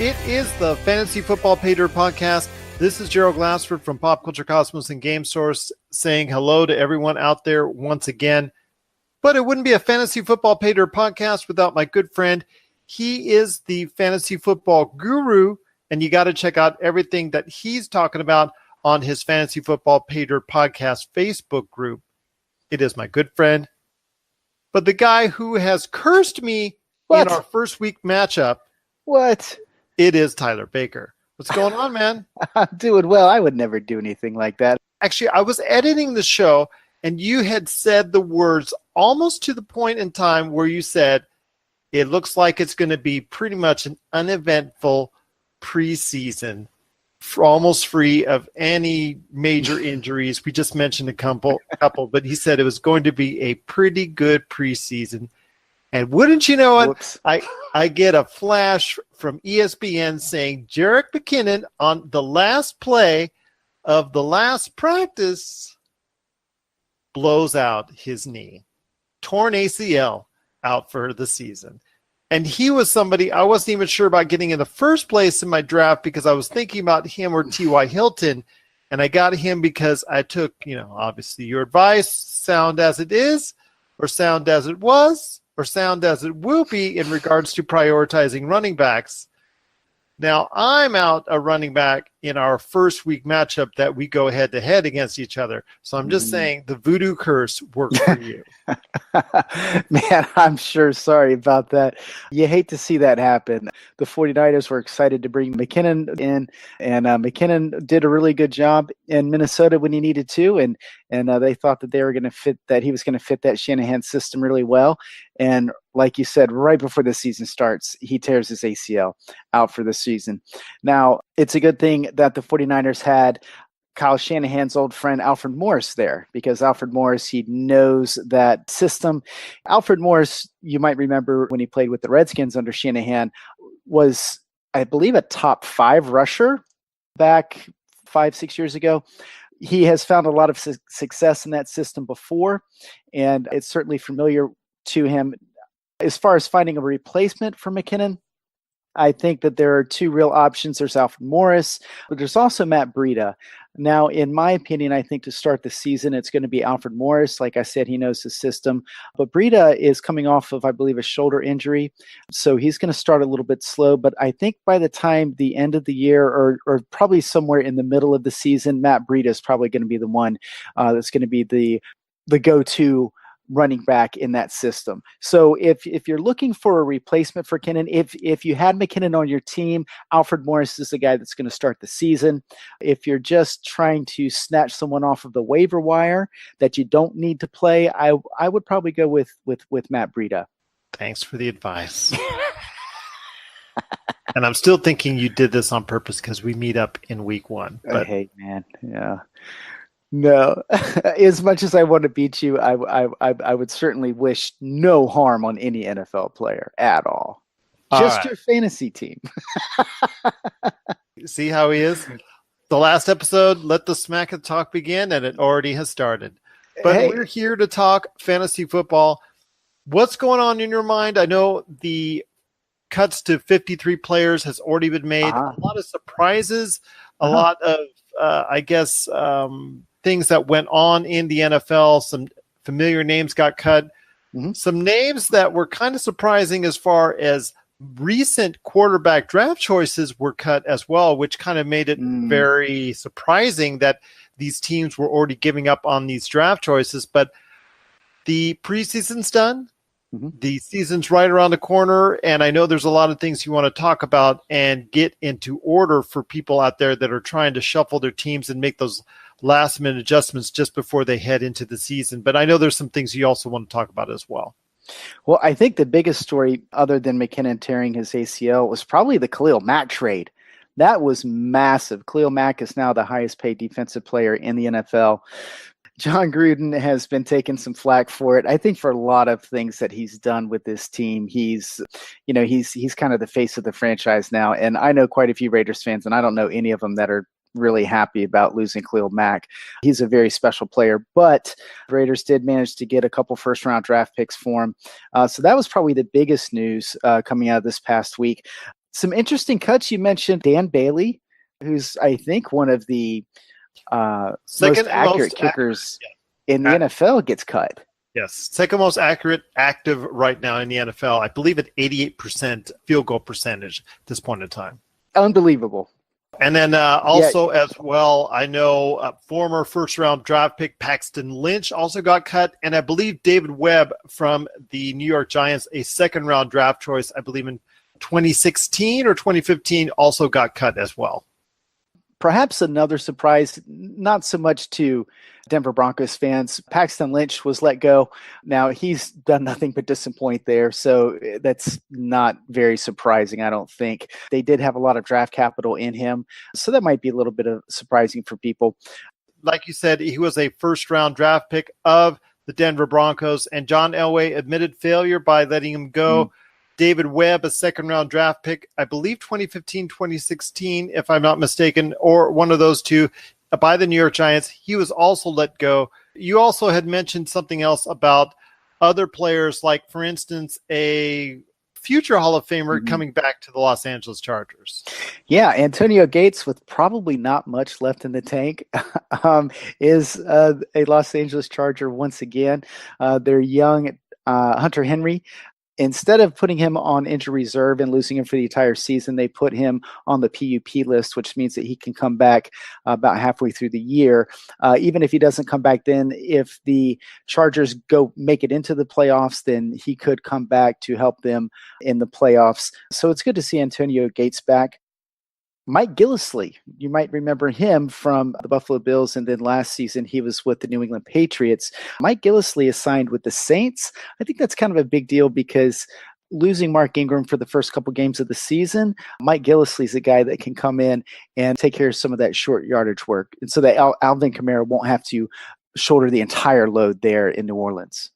It is the Fantasy Football Paydirt podcast. This is Gerald Glassford from Pop Culture Cosmos and Game Source saying hello to everyone out there once again. But it wouldn't be a Fantasy Football Paydirt podcast without my good friend. He is the fantasy football guru, and you got to check out everything that he's talking about on his Fantasy Football Paydirt podcast Facebook group. It is my good friend, but the guy who has cursed me in our first week matchup. What? It is Tyler Baker. What's going on, man? I'm doing well. I would never do anything like that. Actually, I was editing the show, and you had said the words almost to the point in time where you said, it looks like it's going to be pretty much an uneventful preseason, almost free of any major injuries. We just mentioned a couple, but he said it was going to be a pretty good preseason. And wouldn't you know it, Whoops. I get a flash from ESPN saying Jerick McKinnon on the last play of the last practice blows out his knee. Torn ACL, out for the season. And he was somebody I wasn't even sure about getting in the first place in my draft because I was thinking about him or T.Y. Hilton. And I got him because I took, obviously your advice, sound as it is, or sound as it was, or sound as it will be in regards to prioritizing running backs. Now, I'm out a running back in our first week matchup that we go head-to-head against each other. So I'm just saying the voodoo curse worked for you. Man, I'm sure sorry about that. You hate to see that happen. The 49ers were excited to bring McKinnon in, and McKinnon did a really good job in Minnesota when he needed to, and they thought that they were going to fit that he was going to fit that Shanahan system really well. And like you said, right before the season starts, he tears his ACL out for the season. Now, it's a good thing that the 49ers had Kyle Shanahan's old friend Alfred Morris there, because Alfred Morris, he knows that system. Alfred Morris, you might remember when he played with the Redskins under Shanahan, was, I believe, a top 5 rusher back 5-6 years ago. He has found a lot of success in that system before, and it's certainly familiar to him. As far as finding a replacement for McKinnon, I think that there are 2 real options. There's Alfred Morris, but there's also Matt Breida. Now, in my opinion, I think to start the season, it's going to be Alfred Morris. Like I said, he knows the system. But Breida is coming off of, I believe, a shoulder injury. So he's going to start a little bit slow. But I think by the time the end of the year or probably somewhere in the middle of the season, Matt Breida is probably going to be the one that's going to be the go-to running back in that system. So if you're looking for a replacement for McKinnon, if you had McKinnon on your team, Alfred Morris is the guy that's going to start the season. If you're just trying to snatch someone off of the waiver wire that you don't need to play, I would probably go with Matt Breida. Thanks for the advice. And I'm still thinking you did this on purpose because we meet up in week 1. But hey, man, yeah. No, as much as I want to beat you, I would certainly wish no harm on any NFL player at all. Just right. Your fantasy team. See how he is? The last episode, let the smack and talk begin, and it already has started. But We're here to talk fantasy football. What's going on in your mind? I know the cuts to 53 players has already been made. A lot of surprises, a lot of, things that went on in the NFL. Some familiar names got cut. Some names that were kind of surprising as far as recent quarterback draft choices were cut as well, which kind of made it very surprising that these teams were already giving up on these draft choices. But the preseason's done. The season's right around the corner, and I know there's a lot of things you want to talk about and get into order for people out there that are trying to shuffle their teams and make those last-minute adjustments just before they head into the season. But I know there's some things you also want to talk about as well. Well, I think the biggest story, other than McKinnon tearing his ACL, was probably the Khalil Mack trade. That was massive. Khalil Mack is now the highest-paid defensive player in the NFL. John Gruden has been taking some flack for it. I think for a lot of things that he's done with this team, he's kind of the face of the franchise now. And I know quite a few Raiders fans, and I don't know any of them that are really happy about losing Khalil Mack. He's a very special player, but the Raiders did manage to get a couple first-round draft picks for him. So that was probably the biggest news coming out of this past week. Some interesting cuts. You mentioned Dan Bailey, who's, I think, one of the most accurate kickers in the NFL, gets cut. Yes, second most accurate active right now in the NFL. I believe at 88% field goal percentage at this point in time. Unbelievable. And then also as well, I know former first-round draft pick Paxton Lynch also got cut. And I believe David Webb from the New York Giants, a second-round draft choice, I believe in 2016 or 2015, also got cut as well. Perhaps another surprise, not so much to Denver Broncos fans. Paxton Lynch was let go. Now, he's done nothing but disappoint there, so that's not very surprising, I don't think. They did have a lot of draft capital in him, so that might be a little bit of surprising for people. Like you said, he was a first-round draft pick of the Denver Broncos, and John Elway admitted failure by letting him go. Mm-hmm. David Webb, a second-round draft pick, I believe 2015, 2016, if I'm not mistaken, or one of those two, by the New York Giants. He was also let go. You also had mentioned something else about other players, like, for instance, a future Hall of Famer coming back to the Los Angeles Chargers. Yeah, Antonio Gates, with probably not much left in the tank, is a Los Angeles Charger once again. Their young Hunter Henry, instead of putting him on injury reserve and losing him for the entire season, they put him on the PUP list, which means that he can come back about halfway through the year. Even if he doesn't come back then, if the Chargers make it into the playoffs, then he could come back to help them in the playoffs. So it's good to see Antonio Gates back. Mike Gillislee, you might remember him from the Buffalo Bills, and then last season he was with the New England Patriots. Mike Gillislee is signed with the Saints. I think that's kind of a big deal because losing Mark Ingram for the first couple games of the season, Mike Gillislee is a guy that can come in and take care of some of that short yardage work, and so that Alvin Kamara won't have to shoulder the entire load there in New Orleans.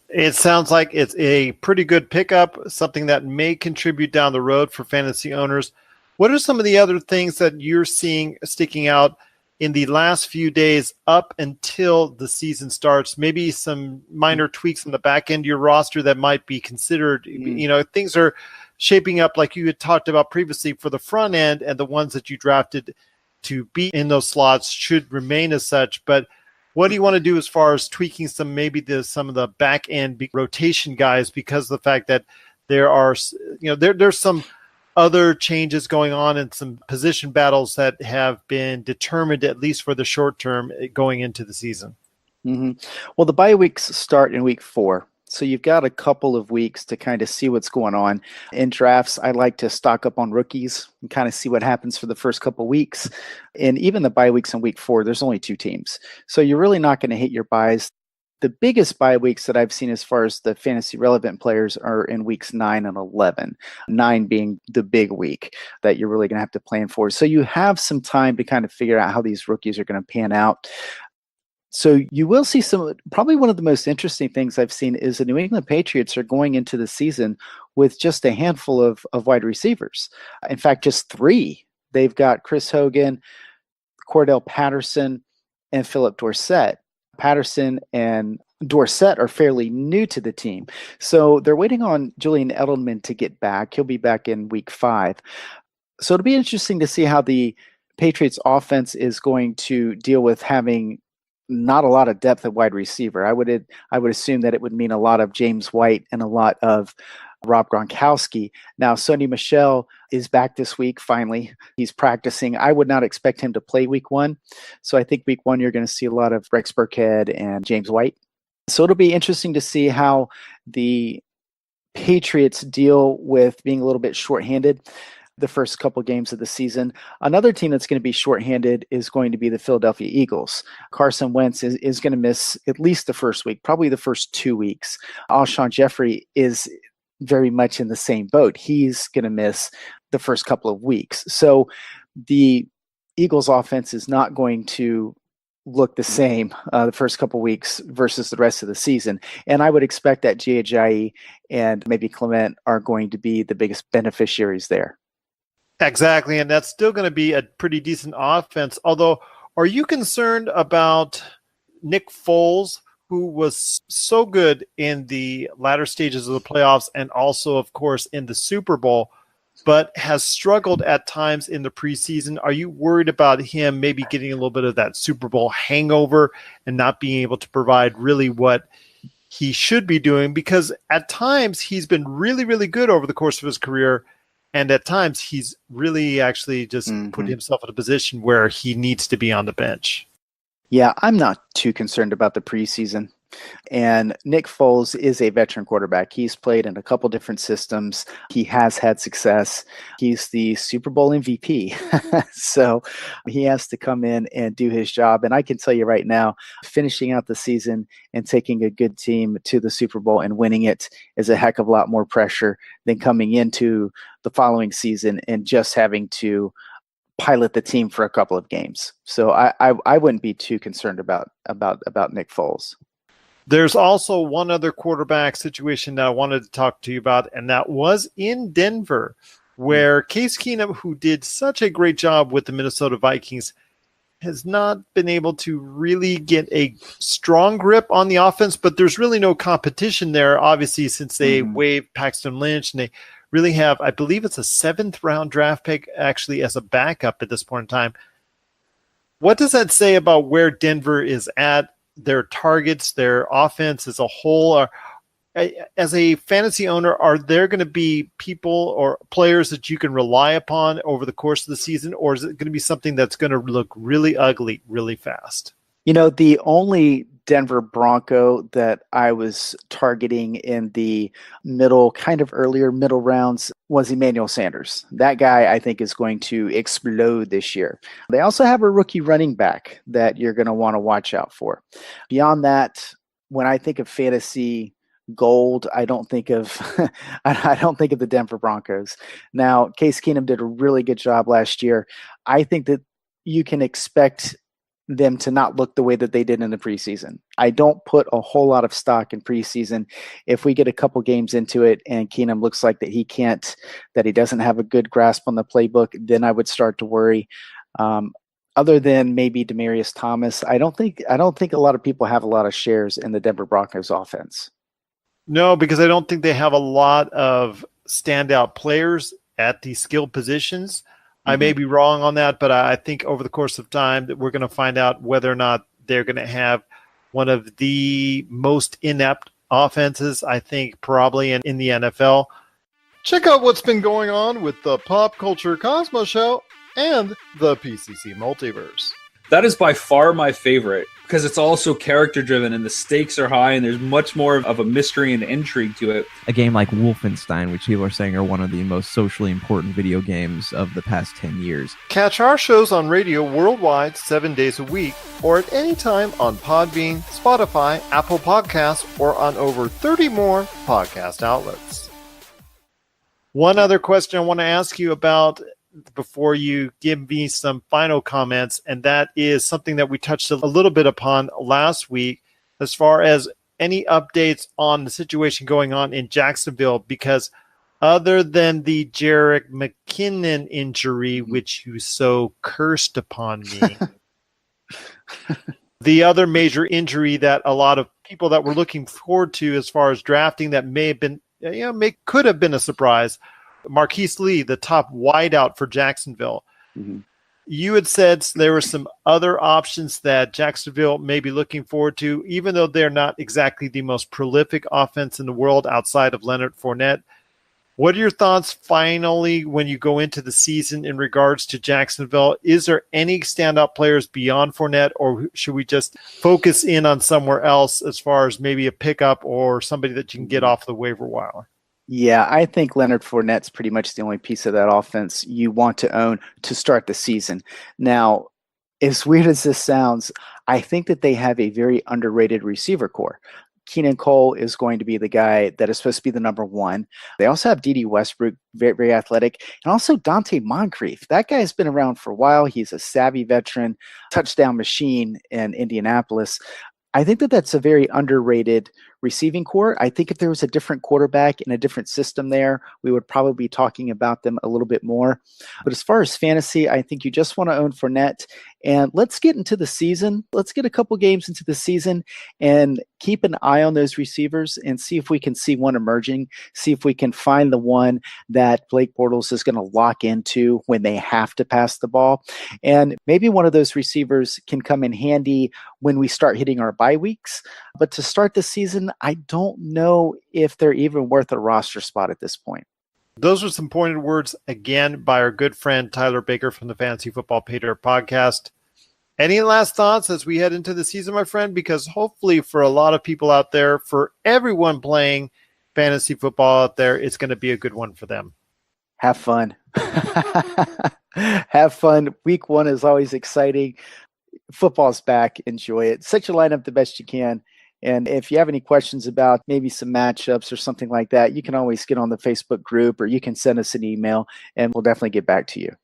It sounds like it's a pretty good pickup, something that may contribute down the road for fantasy owners. What are some of the other things that you're seeing sticking out in the last few days up until the season starts? Maybe some minor tweaks in the back end of your roster that might be considered. You know, things are shaping up like you had talked about previously for the front end, and the ones that you drafted to be in those slots should remain as such. But what do you want to do as far as tweaking some of the back end rotation guys, because of the fact that there are, there's some other changes going on and some position battles that have been determined, at least for the short term, going into the season? Mm-hmm. Well, the bye weeks start in week 4. So you've got a couple of weeks to kind of see what's going on. In drafts, I like to stock up on rookies and kind of see what happens for the first couple of weeks. And even the bye weeks in week 4, there's only 2 teams. So you're really not going to hit your buys. The biggest bye weeks that I've seen as far as the fantasy relevant players are in weeks 9 and 11, 9 being the big week that you're really going to have to plan for. So you have some time to kind of figure out how these rookies are going to pan out. So you will see probably one of the most interesting things I've seen is the New England Patriots are going into the season with just a handful of wide receivers. In fact, just 3. They've got Chris Hogan, Cordell Patterson, and Philip Dorsett. Patterson and Dorsett are fairly new to the team. So they're waiting on Julian Edelman to get back. He'll be back in week 5. So it'll be interesting to see how the Patriots offense is going to deal with having not a lot of depth at wide receiver. I would assume that it would mean a lot of James White and a lot of Rob Gronkowski. Now, Sony Michel is back this week, finally. He's practicing. I would not expect him to play week 1. So I think week 1, you're going to see a lot of Rex Burkhead and James White. So it'll be interesting to see how the Patriots deal with being a little bit shorthanded the first couple games of the season. Another team that's going to be shorthanded is going to be the Philadelphia Eagles. Carson Wentz is going to miss at least the first week, probably the first 2 weeks. Alshon Jeffrey is very much in the same boat. He's going to miss the first couple of weeks. So the Eagles offense is not going to look the same the first couple of weeks versus the rest of the season. And I would expect that Ajayi and maybe Clement are going to be the biggest beneficiaries there. Exactly. And that's still going to be a pretty decent offense. Although, are you concerned about Nick Foles, who was so good in the latter stages of the playoffs and also, of course, in the Super Bowl? but has struggled at times in the preseason. Are you worried about him maybe getting a little bit of that Super Bowl hangover and not being able to provide really what he should be doing? Because at times he's been really, really good over the course of his career, and at times he's really actually just put himself in a position where he needs to be on the bench. Yeah, I'm not too concerned about the preseason. And Nick Foles is a veteran quarterback. He's played in a couple different systems. He has had success. He's the Super Bowl MVP. So he has to come in and do his job. And I can tell you right now, finishing out the season and taking a good team to the Super Bowl and winning it is a heck of a lot more pressure than coming into the following season and just having to pilot the team for a couple of games. So I wouldn't be too concerned about Nick Foles. There's also one other quarterback situation that I wanted to talk to you about, and that was in Denver, where Case Keenum, who did such a great job with the Minnesota Vikings, has not been able to really get a strong grip on the offense, but there's really no competition there, obviously, since they waived Paxton Lynch, and they really have, I believe it's a 7th-round draft pick, actually, as a backup at this point in time. What does that say about where Denver is at? Their targets, their offense as a whole? As a fantasy owner, are there going to be people or players that you can rely upon over the course of the season, or is it going to be something that's going to look really ugly really fast? You know, the only Denver Bronco that I was targeting in the earlier middle rounds was Emmanuel Sanders. That guy, I think, is going to explode this year. They also have a rookie running back that you're going to want to watch out for. Beyond that, when I think of fantasy gold, I don't think of the Denver Broncos. Now, Case Keenum did a really good job last year. I think that you can expect them to not look the way that they did in the preseason. I don't put a whole lot of stock in preseason. If we get a couple games into it and Keenum looks like that he doesn't have a good grasp on the playbook, then I would start to worry. Other than maybe Demaryius Thomas, I don't think a lot of people have a lot of shares in the Denver Broncos offense. No, because I don't think they have a lot of standout players at the skilled positions. I may be wrong on that, but I think over the course of time that we're going to find out whether or not they're going to have one of the most inept offenses, I think, probably in the NFL. Check out what's been going on with the Pop Culture Cosmos Show and the PCC Multiverse. That is by far my favorite because it's also character driven and the stakes are high and there's much more of a mystery and intrigue to it. A game like Wolfenstein, which people are saying are one of the most socially important video games of the past 10 years. Catch our shows on radio worldwide 7 days a week or at any time on Podbean, Spotify, Apple Podcasts, or on over 30 more podcast outlets. One other question I want to ask you about before you give me some final comments, and that is something that we touched a little bit upon last week as far as any updates on the situation going on in Jacksonville, because other than the Jerick McKinnon injury, which you so cursed upon me, the other major injury that a lot of people that were looking forward to as far as drafting that may have been, could have been a surprise, Marquise Lee, the top wideout for Jacksonville. You had said there were some other options that Jacksonville may be looking forward to, even though they're not exactly the most prolific offense in the world outside of Leonard Fournette. What are your thoughts finally when you go into the season in regards to Jacksonville? Is there any standout players beyond Fournette, or should we just focus in on somewhere else as far as maybe a pickup or somebody that you can get off the waiver wire? Yeah, I think Leonard Fournette's pretty much the only piece of that offense you want to own to start the season. Now, as weird as this sounds, I think that they have a very underrated receiver core. Keenan Cole is going to be the guy that is supposed to be the number one. They also have D.D. Westbrook, very, very athletic, and also Dante Moncrief. That guy's been around for a while. He's a savvy veteran, touchdown machine in Indianapolis. I think that that's a very underrated receiving core. I think if there was a different quarterback in a different system there, we would probably be talking about them a little bit more. But as far as fantasy, I think you just want to own Fournette. And let's get into the season. Let's get a couple games into the season and keep an eye on those receivers and see if we can see one emerging, see if we can find the one that Blake Bortles is going to lock into when they have to pass the ball. And maybe one of those receivers can come in handy when we start hitting our bye weeks. But to start the season, I don't know if they're even worth a roster spot at this point. Those are some pointed words, again, by our good friend Tyler Baker from the Fantasy Football Paydirt podcast. Any last thoughts as we head into the season, my friend? Because hopefully for a lot of people out there, for everyone playing fantasy football out there, it's going to be a good one for them. Have fun. Have fun. Week 1 is always exciting. Football's back. Enjoy it. Set your lineup the best you can. And if you have any questions about maybe some matchups or something like that, you can always get on the Facebook group or you can send us an email and we'll definitely get back to you.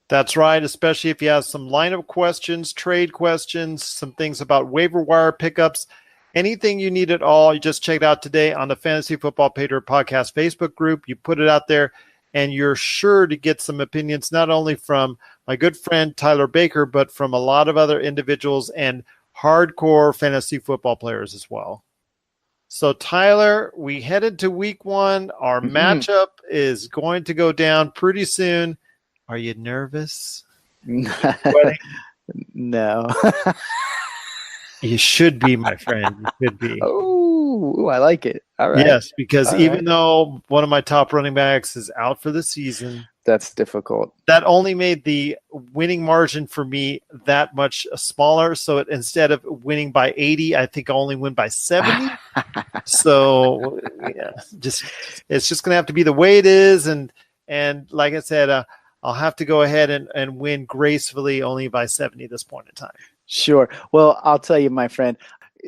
That's right, especially if you have some lineup questions, trade questions, some things about waiver wire pickups, anything you need at all. You just check it out today on the Fantasy Football Paydirt Podcast Facebook group. You put it out there and you're sure to get some opinions, not only from my good friend Tyler Baker, but from a lot of other individuals and hardcore fantasy football players as well. So, Tyler, we headed to week 1. Our matchup is going to go down pretty soon. Are you nervous? No. You should be, my friend. You should be. Oh, I like it. All right. Yes, because even though one of my top running backs is out for the season, that's difficult. That only made the winning margin for me that much smaller. So instead of winning by 80, I think I only win by 70. So yeah, it's just going to have to be the way it is. And like I said, I'll have to go ahead and win gracefully only by 70 at this point in time. Sure. Well, I'll tell you, my friend,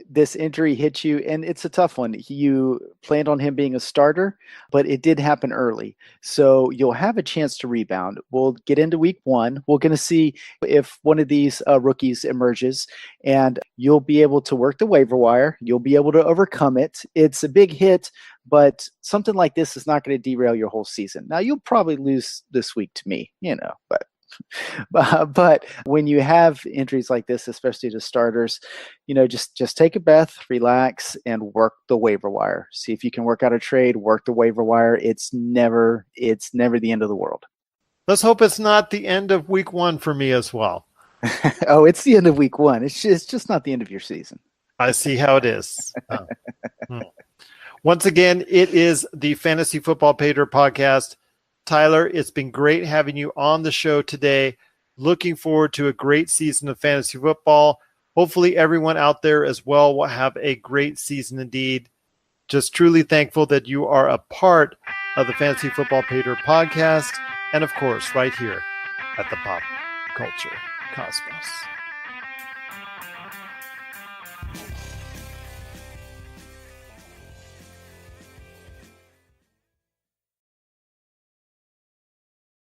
this injury hit you, and it's a tough one. You planned on him being a starter, but it did happen early. So you'll have a chance to rebound. We'll get into week 1. We're going to see if one of these rookies emerges, and you'll be able to work the waiver wire. You'll be able to overcome it. It's a big hit, but something like this is not going to derail your whole season. Now, you'll probably lose this week to me, but when you have injuries like this, especially to starters, just take a breath, relax, and work the waiver wire. See if you can work out a trade, work the waiver wire. It's never the end of the world. Let's hope it's not the end of week 1 for me as well. Oh, it's the end of week 1. It's just not the end of your season. I see how it is. Once again, it is the Fantasy Football Paydirt podcast. Tyler, it's been great having you on the show today. Looking forward to a great season of fantasy football. Hopefully everyone out there as well will have a great season indeed. Just truly thankful that you are a part of the Fantasy Football Paydirt podcast and, of course, right here at the Pop Culture Cosmos.